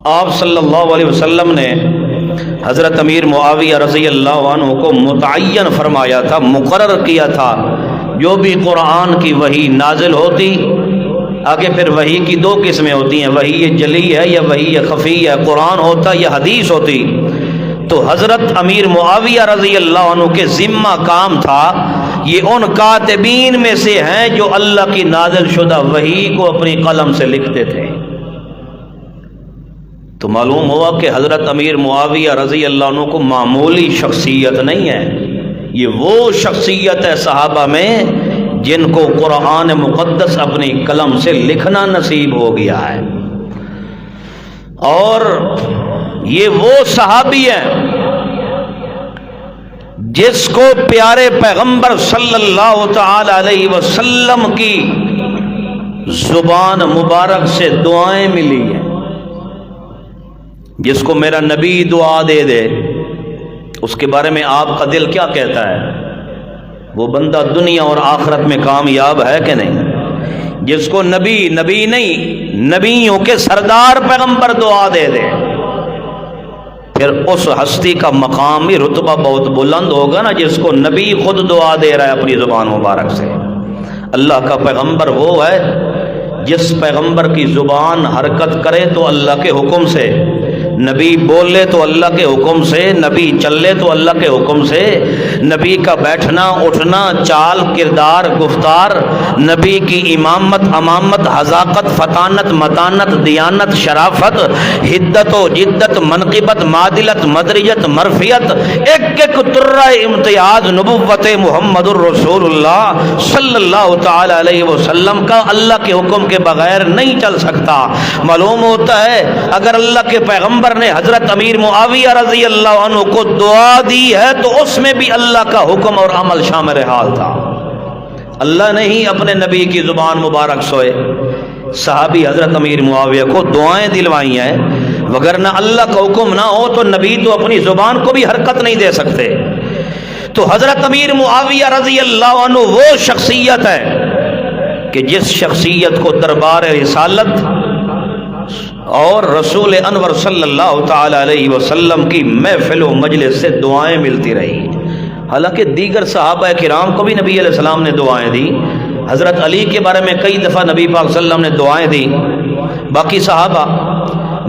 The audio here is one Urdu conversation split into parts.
آپ صلی اللہ علیہ وسلم نے حضرت امیر معاویہ رضی اللہ عنہ کو متعین فرمایا تھا، مقرر کیا تھا، جو بھی قرآن کی وحی نازل ہوتی، آگے پھر وحی کی دو قسمیں ہوتی ہیں، وحی جلی ہے یا وحی خفی ہے، قرآن ہوتا یا حدیث ہوتی، تو حضرت امیر معاویہ رضی اللہ عنہ کے ذمہ کام تھا، یہ ان کاتبین میں سے ہیں جو اللہ کی نازل شدہ وحی کو اپنی قلم سے لکھتے تھے۔ تو معلوم ہوا کہ حضرت امیر معاویہ رضی اللہ عنہ کو معمولی شخصیت نہیں ہے، یہ وہ شخصیت ہے صحابہ میں جن کو قرآن مقدس اپنی قلم سے لکھنا نصیب ہو گیا ہے، اور یہ وہ صحابی ہے جس کو پیارے پیغمبر صلی اللہ تعالی علیہ وسلم کی زبان مبارک سے دعائیں ملی ہیں، جس کو میرا نبی دعا دے دے اس کے بارے میں آپ کا دل کیا کہتا ہے؟ وہ بندہ دنیا اور آخرت میں کامیاب ہے کہ نہیں؟ جس کو نبی نہیں، نبیوں کے سردار پیغمبر دعا دے دے، پھر اس ہستی کا مقام بھی رتبہ بہت بلند ہوگا نا، جس کو نبی خود دعا دے رہا ہے اپنی زبان مبارک سے۔ اللہ کا پیغمبر وہ ہے جس پیغمبر کی زبان حرکت کرے تو اللہ کے حکم سے، نبی بولے تو اللہ کے حکم سے، نبی چلے تو اللہ کے حکم سے، نبی کا بیٹھنا اٹھنا چال کردار گفتار، نبی کی امامت امامت حذاقت فطانت متانت دیانت شرافت حدت و جدت منقبت معدلت مدرجت مرفیت، ایک ایک ترہ امتیاز نبوت محمد الرسول اللہ صلی اللہ تعالی علیہ وسلم کا اللہ کے حکم کے بغیر نہیں چل سکتا۔ معلوم ہوتا ہے اگر اللہ کے پیغمبر نے حضرت امیر معاویہ رضی اللہ عنہ کو دعا دی ہے تو اس میں بھی اللہ کا حکم اور عمل شامل حال تھا۔ اللہ نے ہی اپنے نبی کی زبان مبارک سوئے صحابی حضرت امیر معاویہ کو دعائیں دلوائی ہیں، وگرنہ اللہ کا حکم نہ ہو تو نبی تو اپنی زبان کو بھی حرکت نہیں دے سکتے۔ تو حضرت امیر معاویہ رضی اللہ عنہ وہ شخصیت ہے کہ جس شخصیت کو دربار رسالت اور رسول انور صلی اللہ تعالی علیہ وسلم کی محفل و مجلس سے دعائیں ملتی رہی۔ حالانکہ دیگر صحابہ کرام کو بھی نبی علیہ السلام نے دعائیں دی، حضرت علی کے بارے میں کئی دفعہ نبی پاک صلی اللہ علیہ وسلم نے دعائیں دی، باقی صحابہ،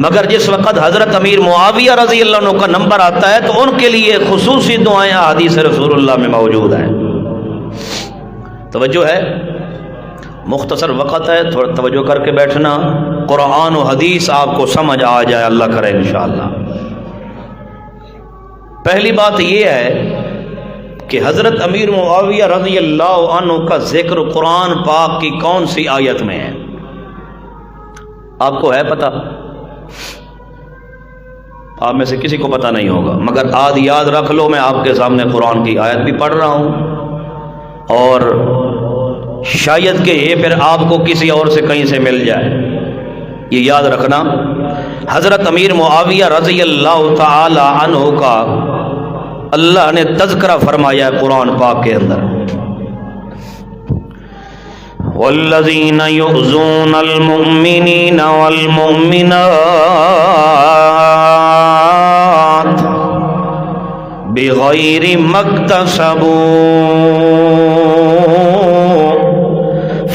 مگر جس وقت حضرت امیر معاویہ رضی اللہ عنہ کا نمبر آتا ہے تو ان کے لیے خصوصی دعائیں حدیث رسول اللہ میں موجود ہیں۔ توجہ ہے، مختصر وقت ہے، تھوڑا توجہ کر کے بیٹھنا، قرآن و حدیث آپ کو سمجھ آ جائے، اللہ کرے انشاءاللہ۔ پہلی بات یہ ہے کہ حضرت امیر معاویہ رضی اللہ عنہ کا ذکر قرآن پاک کی کون سی آیت میں ہے؟ آپ کو ہے پتہ؟ آپ میں سے کسی کو پتہ نہیں ہوگا، مگر آج یاد رکھ لو، میں آپ کے سامنے قرآن کی آیت بھی پڑھ رہا ہوں، اور شاید کہ یہ پھر آپ کو کسی اور سے کہیں سے مل جائے، یہ یاد رکھنا۔ حضرت امیر معاویہ رضی اللہ تعالی عنہ کا اللہ نے تذکرہ فرمایا ہے قرآن پاک کے اندر، والذین یؤذون المؤمنین والمؤمنات بغیر ما اکتسبوا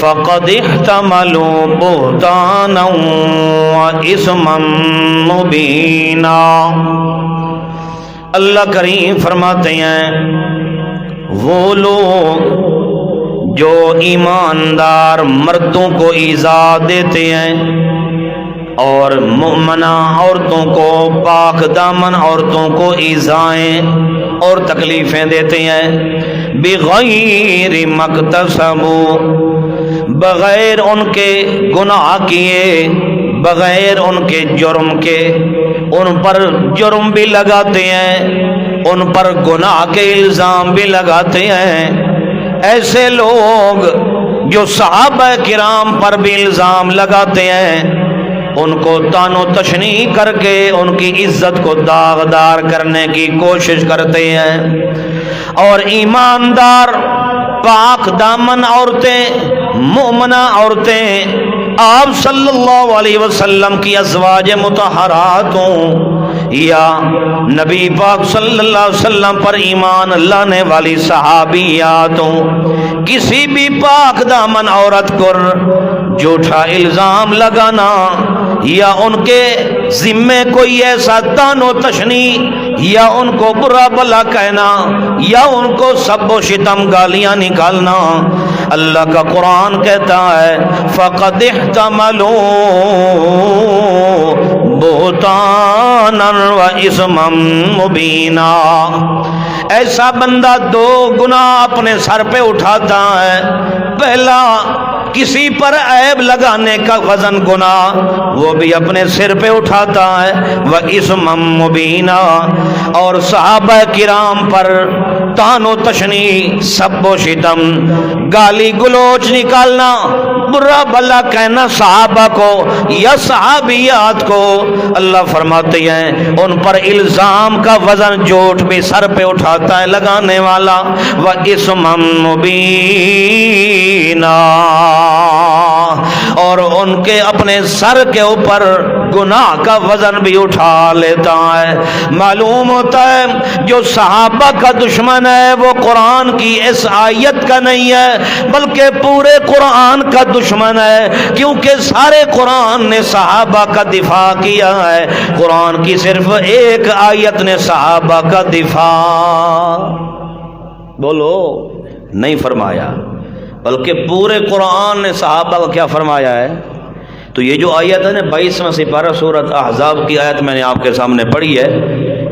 فقد احتملوا بہتانا واثما مبینا۔ اللہ کریم فرماتے ہیں وہ لوگ جو ایماندار مردوں کو ایذا دیتے ہیں اور مومنہ عورتوں کو، پاک دامن عورتوں کو ایذائیں اور تکلیفیں دیتے ہیں، بغیر ما اکتسبوا، بغیر ان کے گناہ کیے، بغیر ان کے جرم کے، ان پر جرم بھی لگاتے ہیں، ان پر گناہ کے الزام بھی لگاتے ہیں۔ ایسے لوگ جو صحابہ کرام پر بھی الزام لگاتے ہیں، ان کو تان و تشنیع کر کے ان کی عزت کو داغدار کرنے کی کوشش کرتے ہیں، اور ایماندار پاک دامن عورتیں، مومنہ عورتیں آپ صلی اللہ علیہ وسلم کی ازواج مطہرات ہوں یا نبی پاک صلی اللہ علیہ وسلم پر ایمان لانے والی صحابیات ہوں، کسی بھی پاک دامن عورت پر جھوٹا الزام لگانا یا ان کے ذمے کوئی ایسا طعن و تشنیع یا ان کو برا بھلا کہنا یا ان کو سب و شتم گالیاں نکالنا، اللہ کا قرآن کہتا ہے فَقَدْ احْتَمَلُوا بُهْتَانًا وَإِثْمًا مُبِينًا، ایسا بندہ دو گناہ اپنے سر پہ اٹھاتا ہے، پہلا کسی پر عیب لگانے کا وزن گناہ وہ بھی اپنے سر پہ اٹھاتا ہے، وَإِثْمًا مُبِينًا، اور صحابہ کرام پر طعن و تشنیع، سب و شتم، گالی گلوچ نکالنا، برا بھلا کہنا صحابہ کو یا صحابیات کو، اللہ فرماتے ہیں ان پر الزام کا وزن جھوٹ بھی سر پہ اٹھاتا ہے لگانے والا، وَإِثْمًا مُبِينًا، اور ان کے اپنے سر کے اوپر گناہ کا وزن بھی اٹھا لیتا ہے۔ معلوم ہوتا ہے جو صحابہ کا دشمن ہے وہ قرآن کی اس آیت کا نہیں ہے بلکہ پورے قرآن کا دشمن ہے، کیونکہ سارے قرآن نے صحابہ کا دفاع کیا ہے، قرآن کی صرف ایک آیت نے صحابہ کا دفاع بولو نہیں فرمایا، بلکہ پورے قرآن نے صحابہ کا کیا فرمایا ہے۔ تو یہ جو آیت ہے نا 22واں سپارہ سورۃ احزاب کی آیت میں نے آپ کے سامنے پڑھی ہے،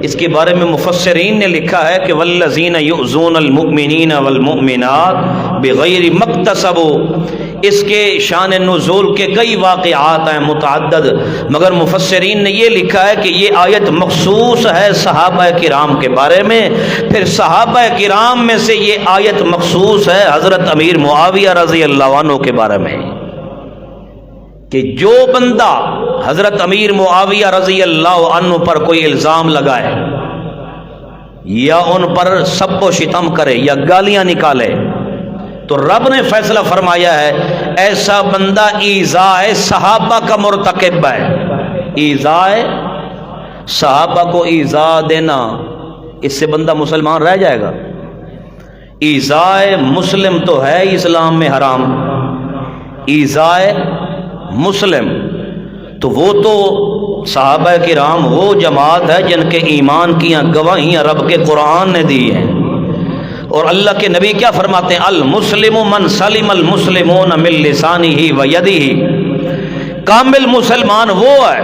اس کے بارے میں مفسرین نے لکھا ہے کہ والذین یؤذون المؤمنین والمؤمنات بغیر ما اکتسبوا، اس کے شان نزول کے کئی واقعات ہیں متعدد، مگر مفسرین نے یہ لکھا ہے کہ یہ آیت مخصوص ہے صحابہ کرام کے بارے میں، پھر صحابہ کرام میں سے یہ آیت مخصوص ہے حضرت امیر معاویہ رضی اللہ عنہ کے بارے میں، کہ جو بندہ حضرت امیر معاویہ رضی اللہ عنہ پر کوئی الزام لگائے یا ان پر سب و شتم کرے یا گالیاں نکالے تو رب نے فیصلہ فرمایا ہے ایسا بندہ ایذائے صحابہ کا مرتکب ہے۔ ایذائے صحابہ کو ایذا دینا، اس سے بندہ مسلمان رہ جائے گا؟ ایذائے مسلم تو ہے اسلام میں حرام، ایذائے مسلم تو وہ تو صحابہ کرام وہ جماعت ہے جن کے ایمان کی گواہیاں رب کے قرآن نے دی ہیں، اور اللہ کے نبی کیا فرماتے ہیں المسلم من سلم المسلمون من لسانہ و یدہ، کامل مسلمان وہ ہے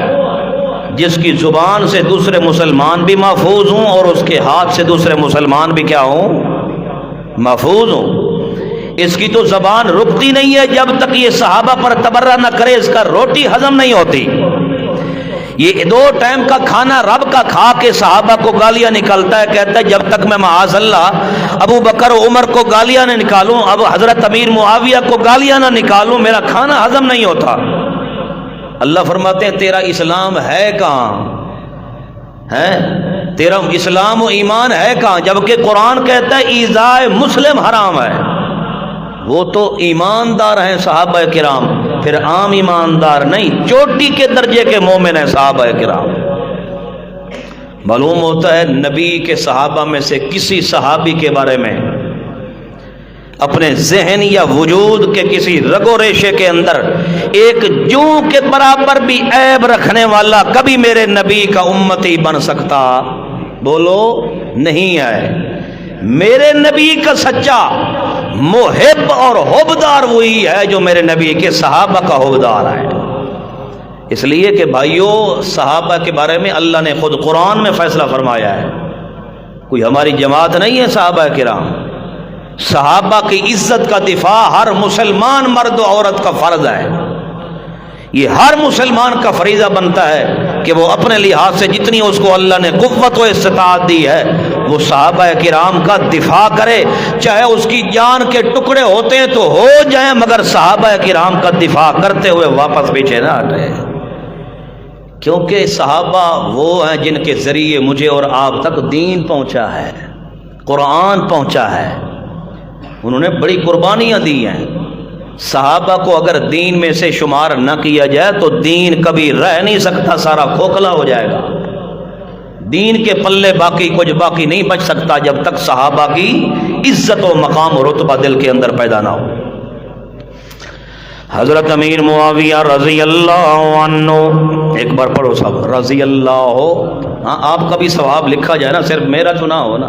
جس کی زبان سے دوسرے مسلمان بھی محفوظ ہوں اور اس کے ہاتھ سے دوسرے مسلمان بھی کیا ہوں محفوظ ہوں۔ اس کی تو زبان رکتی نہیں ہے جب تک یہ صحابہ پر تبرہ نہ کرے، اس کا روٹی ہضم نہیں ہوتی۔ یہ 2 ٹائم کا کھانا رب کا کھا کے صحابہ کو گالیاں نکالتا ہے، کہتا ہے جب تک میں معاذ اللہ ابو بکر و عمر کو گالیاں نہ نکالوں، اب حضرت امیر معاویہ کو گالیاں نہ نکالوں، میرا کھانا ہضم نہیں ہوتا۔ اللہ فرماتے ہیں تیرا اسلام ہے کہاں ہے، تیرا اسلام و ایمان ہے کہاں، جبکہ قرآن کہتا ہے ایذائے مسلم حرام ہے۔ وہ تو ایماندار ہیں صحابہ کرام، پھر عام ایماندار نہیں، چوٹی کے درجے کے مومن ہیں صحابہ کرام۔ معلوم ہوتا ہے نبی کے صحابہ میں سے کسی صحابی کے بارے میں اپنے ذہن یا وجود کے کسی رگ و ریشے کے اندر ایک جوں کے برابر بھی عیب رکھنے والا کبھی میرے نبی کا امتی بن سکتا بولو نہیں ہے۔ میرے نبی کا سچا محب اور حبدار وہی ہے جو میرے نبی کے صحابہ کا حبدار ہے، اس لیے کہ بھائیو صحابہ کے بارے میں اللہ نے خود قرآن میں فیصلہ فرمایا ہے، کوئی ہماری جماعت نہیں ہے صحابہ کرام۔ صحابہ کی عزت کا دفاع ہر مسلمان مرد و عورت کا فرض ہے، یہ ہر مسلمان کا فریضہ بنتا ہے کہ وہ اپنے لحاظ سے جتنی اس کو اللہ نے قوت و استطاعت دی ہے وہ صحابہ کرام کا دفاع کرے، چاہے اس کی جان کے ٹکڑے ہوتے ہیں تو ہو جائیں، مگر صحابہ کرام کا دفاع کرتے ہوئے واپس پیچھے نہ ہٹے، کیونکہ صحابہ وہ ہیں جن کے ذریعے مجھے اور آپ تک دین پہنچا ہے، قرآن پہنچا ہے، انہوں نے بڑی قربانیاں دی ہیں۔ صحابہ کو اگر دین میں سے شمار نہ کیا جائے تو دین کبھی رہ نہیں سکتا، سارا کھوکھلا ہو جائے گا۔ دین کے پلے باقی کچھ باقی نہیں بچ سکتا جب تک صحابہ کی عزت و مقام و رتبہ دل کے اندر پیدا نہ ہو۔ حضرت امیر معاویہ رضی اللہ عنہ، ایک بار پڑھو صاحب، رضی اللہ ہو، ہاں آپ کا بھی ثواب لکھا جائے نا، صرف میرا تو نہ ہو نا۔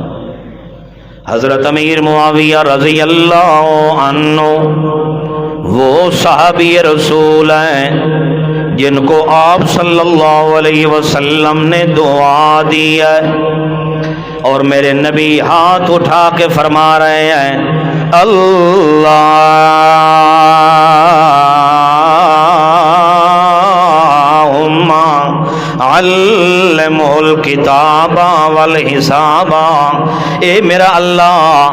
حضرت امیر معاویہ رضی اللہ عنہ وہ صحابی رسول ہیں جن کو آپ صلی اللہ علیہ وسلم نے دعا دی ہے، اور میرے نبی ہاتھ اٹھا کے فرما رہے ہیں اللہم علمہ الکتاب والحساب، اے میرا اللہ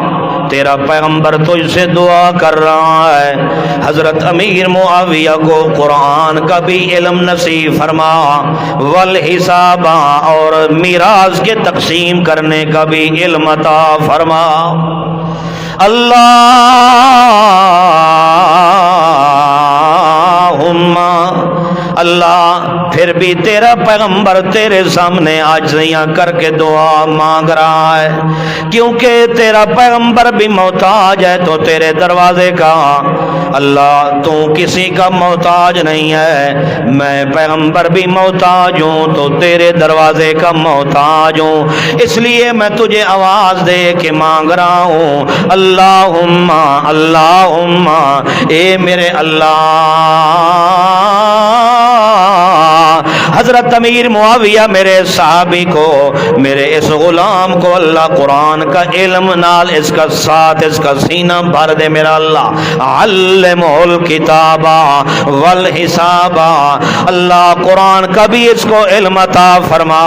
تیرا پیغمبر تجھ سے دعا کر رہا ہے، حضرت امیر معاویہ کو قرآن کا بھی علم نصیب فرما، والحساب اور میراث کے تقسیم کرنے کا بھی علم عطا فرما۔ اللہ پھر بھی تیرا پیغمبر تیرے سامنے عاجزیاں کر کے دعا مانگ رہا ہے، کیونکہ تیرا پیغمبر بھی محتاج ہے تو تیرے دروازے کا، اللہ تو کسی کا محتاج نہیں ہے، میں پیغمبر بھی محتاج ہوں تو تیرے دروازے کا محتاج ہوں، اس لیے میں تجھے آواز دے کے مانگ رہا ہوں اللہم اللہم، اے میرے اللہ۔ حضرت امیر معاویہ میرے صحابی کو، میرے اس غلام کو اللہ قرآن کا علم نال اس کا ساتھ اس کا سینہ بھر دے میرا اللہ، علمہ الکتاب والحساب، اللہ قرآن کا بھی اس کو علم عطا فرما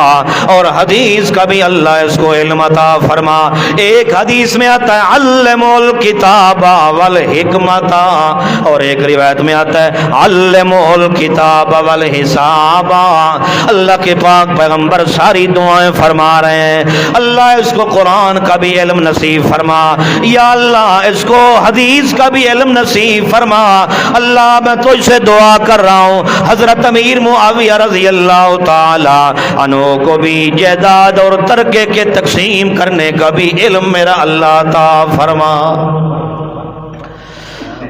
اور حدیث کا بھی اللہ اس کو علم عطا فرما۔ ایک حدیث میں آتا ہے علمہ الکتاب والحکمت، اور ایک روایت میں آتا ہے علمہ الکتاب والحساب۔ اللہ کے پاک پیغمبر ساری دعائیں فرما رہے ہیں، اللہ اس کو قرآن کا بھی علم نصیب فرما، یا اللہ اس کو حدیث کا بھی علم نصیب فرما، اللہ میں تجھ سے دعا کر رہا ہوں حضرت امیر معاویہ رضی اللہ تعالی عنہ کو بھی جائیداد اور ترکے کے تقسیم کرنے کا بھی علم میرا اللہ عطا فرما۔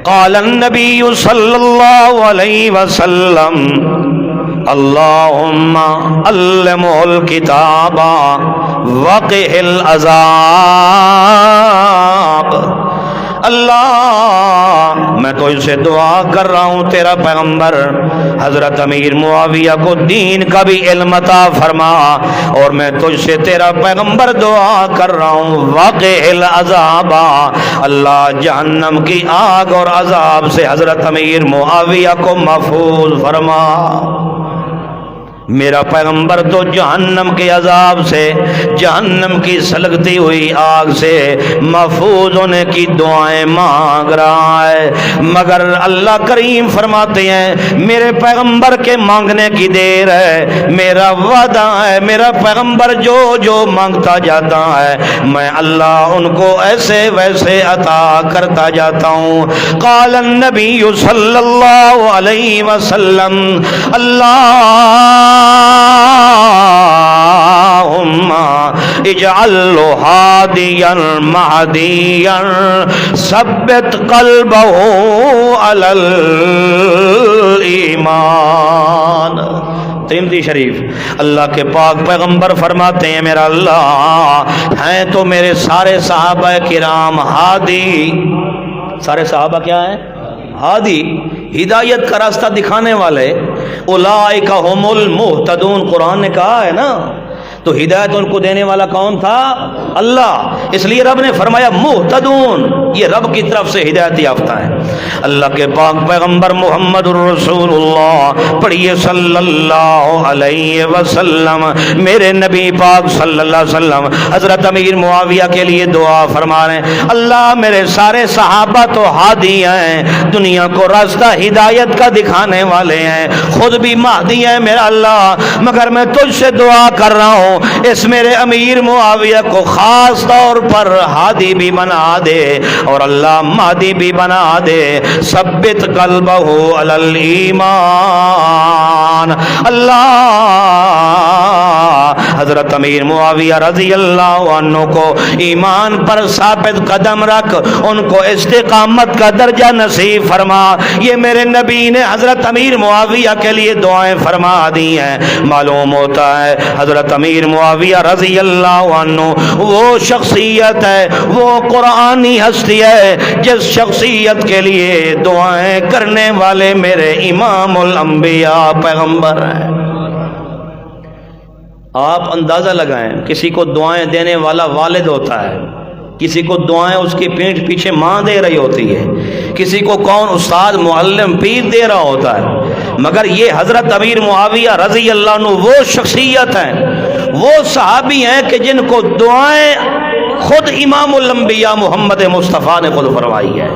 قال النبی صلی اللہ علیہ وسلم اللہم علمہ الکتاب وقہ العذاب، اللہ میں تو اسے دعا کر رہا ہوں تیرا پیغمبر حضرت امیر معاویہ کو دین کا بھی علم عطا فرما، اور میں تجھ سے تیرا پیغمبر دعا کر رہا ہوں واقع العذاب، اللہ جہنم کی آگ اور عذاب سے حضرت امیر معاویہ کو محفوظ فرما۔ میرا پیغمبر تو جہنم کے عذاب سے، جہنم کی سلگتی ہوئی آگ سے محفوظ ہونے کی دعائیں مانگ رہا ہے، مگر اللہ کریم فرماتے ہیں میرے پیغمبر کے مانگنے کی دیر ہے، میرا وعدہ ہے میرا پیغمبر جو جو مانگتا جاتا ہے میں اللہ ان کو ایسے ویسے عطا کرتا جاتا ہوں۔ قال النبی صلی اللہ علیہ وسلم اللہم اجعلہ ہادیا مہدیا ثبت قلبہ علی الایمان۔ ترمذی شریف، اللہ کے پاک پیغمبر فرماتے ہیں میرا اللہ ہیں تو میرے سارے صحابہ کرام ہادی، سارے صحابہ کیا ہیں؟ ہادی، ہدایت کا راستہ دکھانے والے، اولئک هم المہتدون، قرآن نے کہا ہے نا، تو ہدایت ان کو دینے والا کون تھا؟ اللہ، اس لیے رب نے فرمایا مہتدون، یہ رب کی طرف سے ہدایت یافتہ ہے۔ اللہ کے پاک پیغمبر محمد الرسول اللہ، پڑھیے صلی اللہ علیہ وسلم، میرے نبی پاک صلی اللہ علیہ وسلم حضرت امیر معاویہ کے لیے دعا فرما رہے ہیں اللہ میرے سارے صحابہ تو ہادی ہیں، دنیا کو راستہ ہدایت کا دکھانے والے ہیں، خود بھی مہدی ہیں میرا اللہ، مگر میں تجھ سے دعا کر رہا ہوں اس میرے امیر معاویہ کو خاص طور پر ہادی بھی بنا دے اور اللہ مہدی بھی بنا دے. ثبت قلبہ علی الایمان. اللہ حضرت امیر معاویہ رضی اللہ عنہ کو ایمان پر ثابت قدم رکھ، ان کو استقامت کا درجہ نصیب فرما. یہ میرے نبی نے حضرت امیر معاویہ کے لیے دعائیں فرما دی ہیں. معلوم ہوتا ہے حضرت امیر معاویہ رضی اللہ عنہ وہ شخصیت ہے، وہ قرآنی ہستی ہے جس شخصیت کے لیے دعائیں کرنے والے میرے امام الانبیاء پیغمبر ہیں. آپ اندازہ لگائیں، کسی کو دعائیں دینے والا والد ہوتا ہے، کسی کو دعائیں اس کی پیٹھ پیچھے ماں دے رہی ہوتی ہے، کسی کو کون استاد معلم پیر دے رہا ہوتا ہے، مگر یہ حضرت امیر معاویہ رضی اللہ عنہ وہ شخصیت ہیں، وہ صحابی ہیں کہ جن کو دعائیں خود امام الانبیاء محمد مصطفیٰ نے خود فرمائی ہے.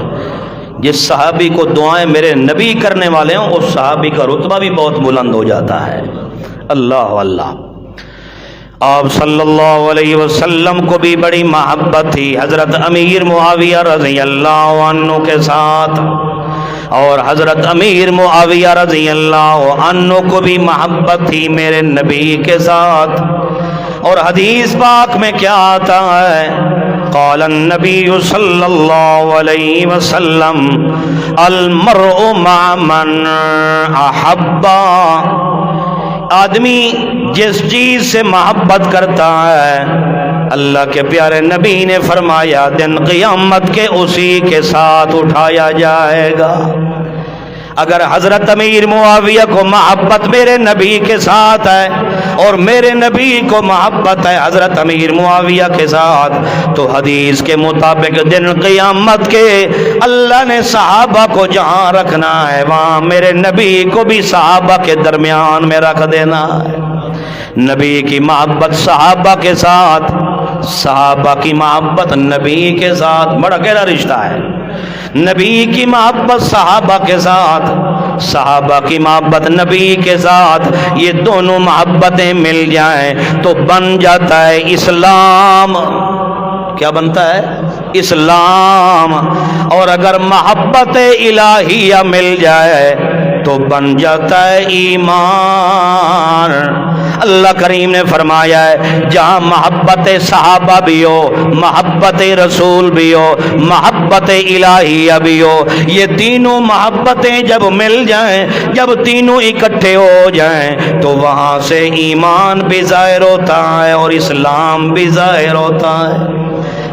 جس صحابی کو دعائیں میرے نبی کرنے والے ہوں اس صحابی کا رتبہ بھی بہت بلند ہو جاتا ہے. اللہ اللہ. آپ صلی اللہ علیہ وسلم کو بھی بڑی محبت تھی حضرت امیر معاویہ رضی اللہ عنہ کے ساتھ، اور حضرت امیر معاویہ رضی اللہ عنہ کو بھی محبت تھی میرے نبی کے ساتھ. اور حدیث پاک میں کیا آتا ہے؟ قال النبی صلی اللہ علیہ وسلم المرء مع من احبا. آدمی جس چیز سے محبت کرتا ہے، اللہ کے پیارے نبی نے فرمایا دن قیامت کے اسی کے ساتھ اٹھایا جائے گا. اگر حضرت امیر معاویہ کو محبت میرے نبی کے ساتھ ہے اور میرے نبی کو محبت ہے حضرت امیر معاویہ کے ساتھ، تو حدیث کے مطابق دن قیامت کے اللہ نے صحابہ کو جہاں رکھنا ہے وہاں میرے نبی کو بھی صحابہ کے درمیان میں رکھ دینا ہے. نبی کی محبت صحابہ کے ساتھ، صحابہ کی محبت نبی کے ساتھ بڑا گہرا رشتہ ہے. نبی کی محبت صحابہ کے ساتھ، صحابہ کی محبت نبی کے ساتھ، یہ دونوں محبتیں مل جائیں تو بن جاتا ہے اسلام. کیا بنتا ہے؟ اسلام. اور اگر محبت الہیہ مل جائے تو بن جاتا ہے ایمان. اللہ کریم نے فرمایا ہے جہاں محبت صحابہ بھی ہو، محبت رسول بھی ہو، محبت الہیہ بھی ہو، یہ تینوں محبتیں جب مل جائیں، جب تینوں اکٹھے ہو جائیں تو وہاں سے ایمان بھی ظاہر ہوتا ہے اور اسلام بھی ظاہر ہوتا ہے.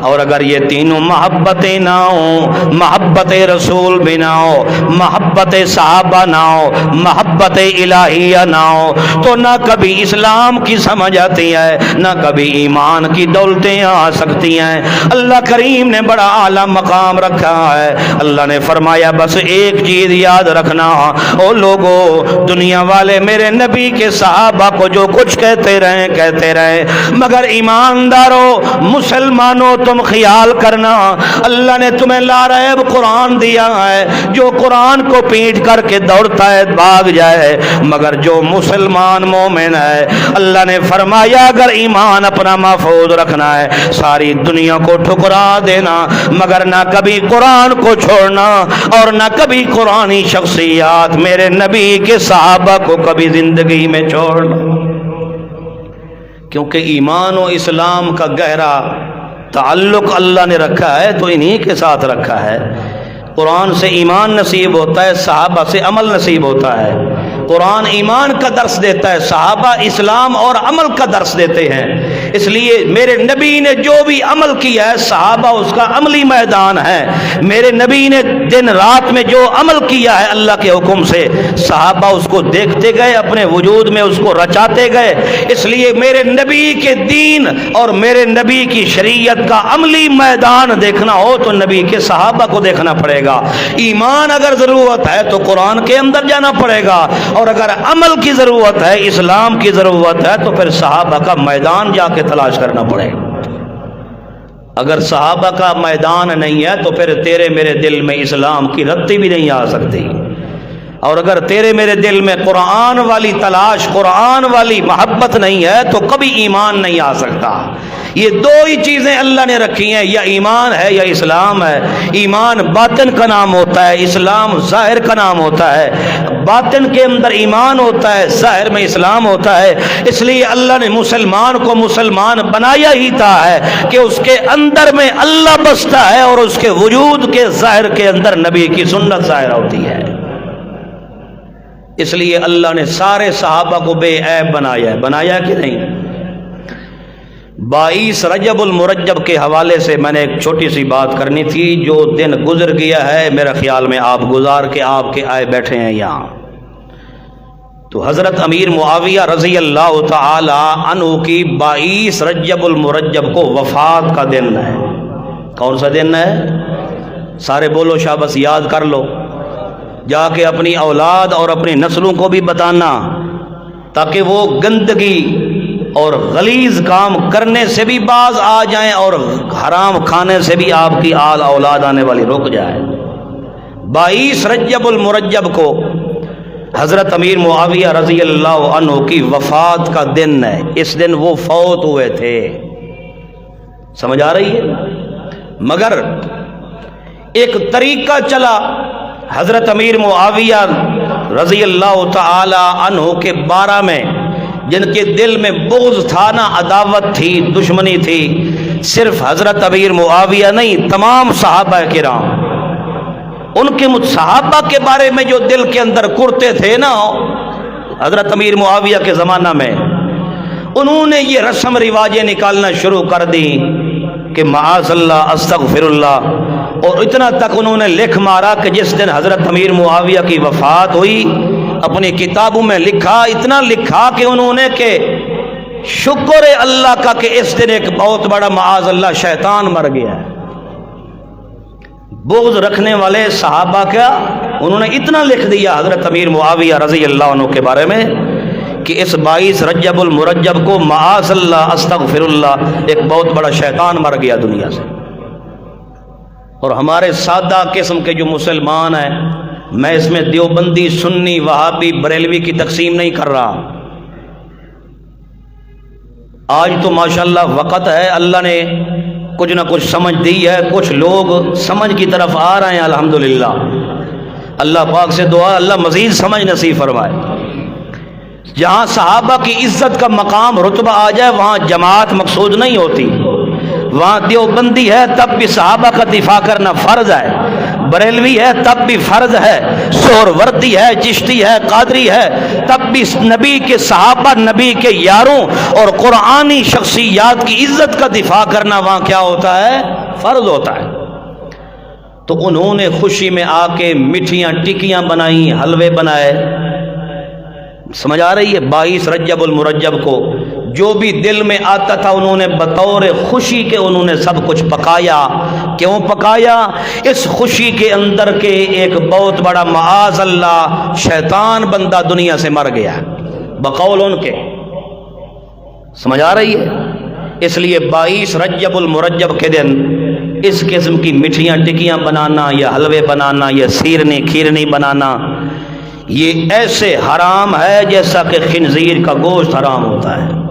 اور اگر یہ تینوں محبتیں نہ ہوں، محبت رسول بھی نہ ہو، محبت صحابہ نہ ہو، محبت الہیہ نہ ہو، تو نہ کبھی اسلام کی سمجھ آتی ہے، نہ کبھی ایمان کی دولتیں آ سکتی ہیں. اللہ کریم نے بڑا اعلیٰ مقام رکھا ہے. اللہ نے فرمایا بس ایک چیز یاد رکھنا، او لوگو دنیا والے میرے نبی کے صحابہ کو جو کچھ کہتے رہیں، مگر ایمانداروں مسلمانوں تم خیال کرنا اللہ نے تمہیں لاریب قرآن دیا ہے. جو قرآن کو پیٹ کر کے دوڑتا ہے بھاگ جائے، مگر جو مسلمان مومن ہے اللہ نے فرمایا اگر ایمان اپنا محفوظ رکھنا ہے ساری دنیا کو ٹھکرا دینا، مگر نہ کبھی قرآن کو چھوڑنا اور نہ کبھی قرآنی شخصیات میرے نبی کے صحابہ کو کبھی زندگی میں چھوڑنا. کیونکہ ایمان و اسلام کا گہرا تعلق اللہ نے رکھا ہے تو انہی کے ساتھ رکھا ہے. قرآن سے ایمان نصیب ہوتا ہے، صحابہ سے عمل نصیب ہوتا ہے. قرآن ایمان کا درس دیتا ہے، صحابہ اسلام اور عمل کا درس دیتے ہیں. اس لیے میرے نبی نے جو بھی عمل کیا ہے صحابہ اس کا عملی میدان ہے. میرے نبی نے دن رات میں جو عمل کیا ہے اللہ کے حکم سے، صحابہ اس کو دیکھتے گئے، اپنے وجود میں اس کو رچاتے گئے. اس لیے میرے نبی کے دین اور میرے نبی کی شریعت کا عملی میدان دیکھنا ہو تو نبی کے صحابہ کو دیکھنا پڑے گا. ایمان اگر ضرورت ہے تو قرآن کے اندر جانا پڑے گا، اور اگر عمل کی ضرورت ہے، اسلام کی ضرورت ہے تو پھر صحابہ کا میدان جا کے تلاش کرنا پڑے گا. اگر صحابہ کا میدان نہیں ہے تو پھر تیرے میرے دل میں اسلام کی رتی بھی نہیں آ سکتی. اور اگر تیرے میرے دل میں قرآن والی تلاش، قرآن والی محبت نہیں ہے تو کبھی ایمان نہیں آ سکتا۔ یہ دو ہی چیزیں اللہ نے رکھی ہیں، یا ایمان ہے یا اسلام ہے۔ ایمان باطن کا نام ہوتا ہے، اسلام ظاہر کا نام ہوتا ہے۔ باطن کے اندر ایمان ہوتا ہے، ظاہر میں اسلام ہوتا ہے۔ اس لیے اللہ نے مسلمان کو مسلمان بنایا ہی تھا ہے کہ اس کے اندر میں اللہ بستا ہے اور اس کے وجود کے ظاہر کے اندر نبی کی سنت ظاہر ہوتی ہے۔ اس لیے اللہ نے سارے صحابہ کو بے عیب بنایا ہے، بنایا کہ نہیں؟ 22 رجب المرجب کے حوالے سے میں نے ایک چھوٹی سی بات کرنی تھی، جو دن گزر گیا ہے میرا خیال میں آپ گزار کے آپ کے آئے بیٹھے ہیں یہاں۔ تو حضرت امیر معاویہ رضی اللہ تعالی عنہ کی 22 رجب المرجب کو وفات کا دن ہے۔ کون سا دن ہے؟ سارے بولو شاہ، بس یاد کر لو، جا کے اپنی اولاد اور اپنی نسلوں کو بھی بتانا، تاکہ وہ گندگی اور غلیظ کام کرنے سے بھی باز آ جائیں اور حرام کھانے سے بھی آپ کی آل اولاد آنے والی رک جائے۔ 22 رجب المرجب کو حضرت امیر معاویہ رضی اللہ عنہ کی وفات کا دن ہے۔ اس دن وہ فوت ہوئے تھے، سمجھ آ رہی ہے؟ مگر ایک طریقہ چلا حضرت امیر معاویہ رضی اللہ تعالی عنہ کے بارہ میں، جن کے دل میں بغض تھا نا، عداوت تھی، دشمنی تھی، صرف حضرت امیر معاویہ نہیں، تمام صحابہ کرام، ان کے صحابہ کے بارے میں جو دل کے اندر کرتے تھے نا حضرت امیر معاویہ کے زمانہ میں، انہوں نے یہ رسم رواجیں نکالنا شروع کر دی کہ معاذ اللہ، استغفر اللہ، اور اتنا تک انہوں نے لکھ مارا کہ جس دن حضرت امیر معاویہ کی وفات ہوئی اپنی کتابوں میں لکھا، اتنا لکھا کہ انہوں نے کہ شکر اللہ کا کہ اس دن ایک بہت بڑا معاذ اللہ شیطان مر گیا ہے۔ بغض رکھنے والے صحابہ کیا انہوں نے اتنا لکھ دیا حضرت امیر معاویہ رضی اللہ عنہ کے بارے میں کہ اس 22 رجب المرجب کو معاذ اللہ، استغفر اللہ، ایک بہت بڑا شیطان مر گیا دنیا سے۔ اور ہمارے سادہ قسم کے جو مسلمان ہیں، میں اس میں دیوبندی، سنی، وہابی، بریلوی کی تقسیم نہیں کر رہا۔ آج تو ماشاءاللہ وقت ہے، اللہ نے کچھ نہ کچھ سمجھ دی ہے، کچھ لوگ سمجھ کی طرف آ رہے ہیں الحمدللہ۔ اللہ پاک سے دعا اللہ مزید سمجھ نصیب فرمائے۔ جہاں صحابہ کی عزت کا مقام رتبہ آ جائے وہاں جماعت مقصود نہیں ہوتی، وہاں دیوبندی ہے تب بھی صحابہ کا دفاع کرنا فرض ہے، بریلوی ہے تب بھی فرض ہے، سہروردی ہے، چشتی ہے، قادری ہے، تب بھی نبی کے صحابہ، نبی کے یاروں اور قرآنی شخصیات کی عزت کا دفاع کرنا وہاں کیا ہوتا ہے؟ فرض ہوتا ہے۔ تو انہوں نے خوشی میں آ کے میٹھیاں ٹکیاں بنائیں، حلوے بنائے، سمجھ آ رہی ہے؟ 22 رجب المرجب کو جو بھی دل میں آتا تھا انہوں نے بطور خوشی کے انہوں نے سب کچھ پکایا۔ کیوں پکایا؟ اس خوشی کے اندر کے ایک بہت بڑا معاذ اللہ شیطان بندہ دنیا سے مر گیا بقول ان کے، سمجھ آ رہی ہے؟ اس لیے 22 رجب المرجب کے دن اس قسم کی میٹھیاں ٹکیاں بنانا یا حلوے بنانا یا سیرنی کھیرنی بنانا یہ ایسے حرام ہے جیسا کہ خنزیر کا گوشت حرام ہوتا ہے۔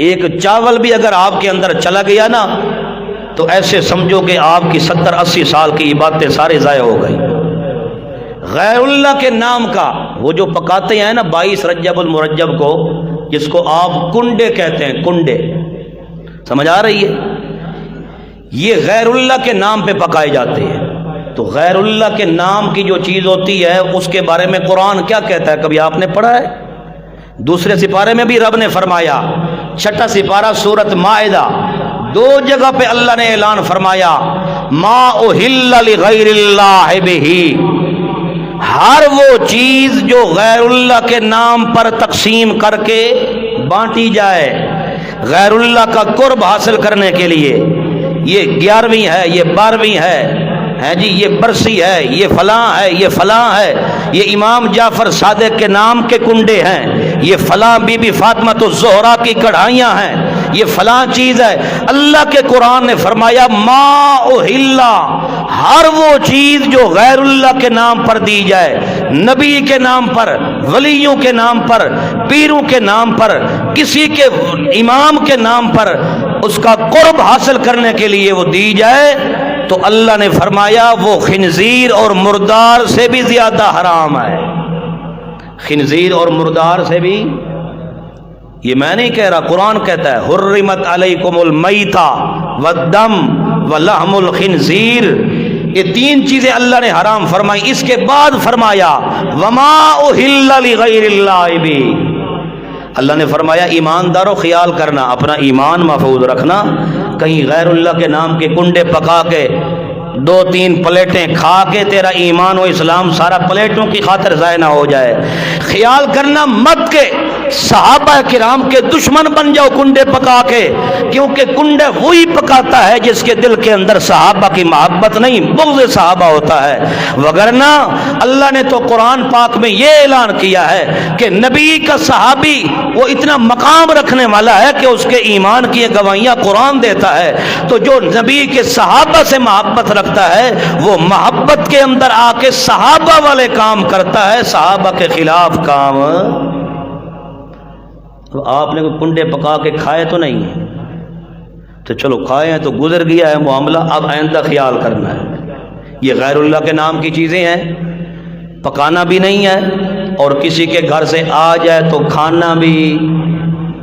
ایک چاول بھی اگر آپ کے اندر چلا گیا نا تو ایسے سمجھو کہ آپ کی 70-80 سال کی عبادتیں سارے ضائع ہو گئی۔ غیر اللہ کے نام کا وہ جو پکاتے ہیں نا 22 رجب المرجب کو، جس کو آپ کنڈے کہتے ہیں، کنڈے، سمجھ آ رہی ہے؟ یہ غیر اللہ کے نام پہ پکائے جاتے ہیں۔ تو غیر اللہ کے نام کی جو چیز ہوتی ہے اس کے بارے میں قرآن کیا کہتا ہے؟ کبھی آپ نے پڑھا ہے؟ دوسرے سپارے میں بھی رب نے فرمایا، 6واں سپارہ سورۃ مائدہ، 2 جگہ پہ اللہ نے اعلان فرمایا ما اہل لغیر اللہ بہ، ہر وہ چیز جو غیر اللہ کے نام پر تقسیم کر کے بانٹی جائے غیر اللہ کا قرب حاصل کرنے کے لیے، یہ 11ویں ہے، یہ 12ویں ہے، ہے جی یہ برسی ہے، یہ فلاں ہے، یہ فلاں ہے، یہ امام جعفر صادق کے نام کے کنڈے ہیں، یہ فلاں بی بی فاطمہ الزہرا کی کڑھائیاں ہیں، یہ فلاں چیز ہے۔ اللہ کے قرآن نے فرمایا ما اہلا، ہر وہ چیز جو غیر اللہ کے نام پر دی جائے، نبی کے نام پر، ولیوں کے نام پر، پیروں کے نام پر، کسی کے امام کے نام پر اس کا قرب حاصل کرنے کے لیے وہ دی جائے، تو اللہ نے فرمایا وہ خنزیر اور مردار سے بھی زیادہ حرام ہے۔ خنزیر اور مردار سے بھی، یہ میں نہیں کہہ رہا، قرآن کہتا ہے حرمت علیکم المیتہ والدم ولحم الخنزیر، یہ تین چیزیں اللہ نے حرام فرمائی۔ اس کے بعد فرمایا وما اہل لغیر اللہ بھی، اللہ نے فرمایا ایمانداروں خیال کرنا، اپنا ایمان محفوظ رکھنا، کہیں غیر اللہ کے نام کے کنڈے پکا کے 2-3 پلیٹیں کھا کے تیرا ایمان و اسلام سارا پلیٹوں کی خاطر ضائع نہ ہو جائے۔ خیال کرنا مت کہ صحابہ کرام کے دشمن بن جاؤ کنڈے پکا کے، کیونکہ کنڈے وہی پکاتا ہے جس کے دل کے اندر صحابہ کی محبت نہیں، بغض صحابہ ہوتا ہے۔ وگرنہ اللہ نے تو قرآن پاک میں یہ اعلان کیا ہے کہ نبی کا صحابی وہ اتنا مقام رکھنے والا ہے کہ اس کے ایمان کی گواہیاں قرآن دیتا ہے۔ تو جو نبی کے صحابہ سے محبت رکھتا ہے وہ محبت کے اندر آ کے صحابہ والے کام کرتا ہے، صحابہ کے خلاف کام۔ تو آپ نے کوئی کنڈے پکا کے کھائے تو نہیں، تو چلو کھائے ہیں تو گزر گیا ہے معاملہ، اب آئندہ خیال کرنا ہے۔ یہ غیر اللہ کے نام کی چیزیں ہیں، پکانا بھی نہیں ہے، اور کسی کے گھر سے آ جائے تو کھانا بھی۔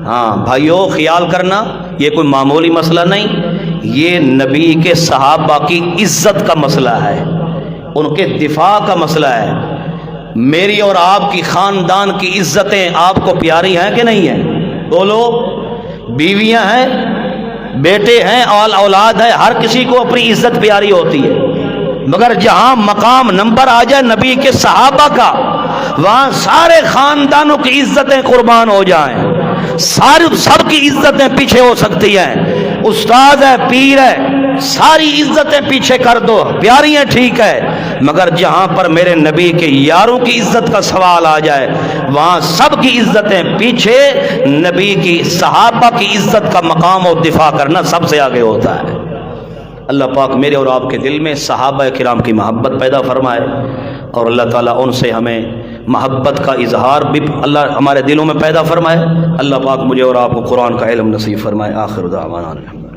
ہاں بھائیو خیال کرنا، یہ کوئی معمولی مسئلہ نہیں، یہ نبی کے صحابہ کی عزت کا مسئلہ ہے، ان کے دفاع کا مسئلہ ہے۔ میری اور آپ کی خاندان کی عزتیں آپ کو پیاری ہیں کہ نہیں ہیں؟ بولو، بیویاں ہیں، بیٹے ہیں، اولاد ہے، ہر کسی کو اپنی عزت پیاری ہوتی ہے، مگر جہاں مقام نمبر آ جائے نبی کے صحابہ کا، وہاں سارے خاندانوں کی عزتیں قربان ہو جائیں، سب کی عزتیں پیچھے ہو سکتی ہیں، استاد ہے، پیر ہے، ساری عزتیں پیچھے کر دو، پیاری ہیں ٹھیک ہے، مگر جہاں پر میرے نبی کے یاروں کی عزت کا سوال آ جائے وہاں سب کی عزتیں پیچھے، نبی کی صحابہ کی عزت کا مقام اور دفاع کرنا سب سے آگے ہوتا ہے۔ اللہ پاک میرے اور آپ کے دل میں صحابہ کرام کی محبت پیدا فرمائے، اور اللہ تعالیٰ ان سے ہمیں محبت کا اظہار بھی اللہ ہمارے دلوں میں پیدا فرمائے۔ اللہ پاک مجھے اور آپ کو قرآن کا علم نصیب فرمائے۔ آخر دعوانا الحمدللہ۔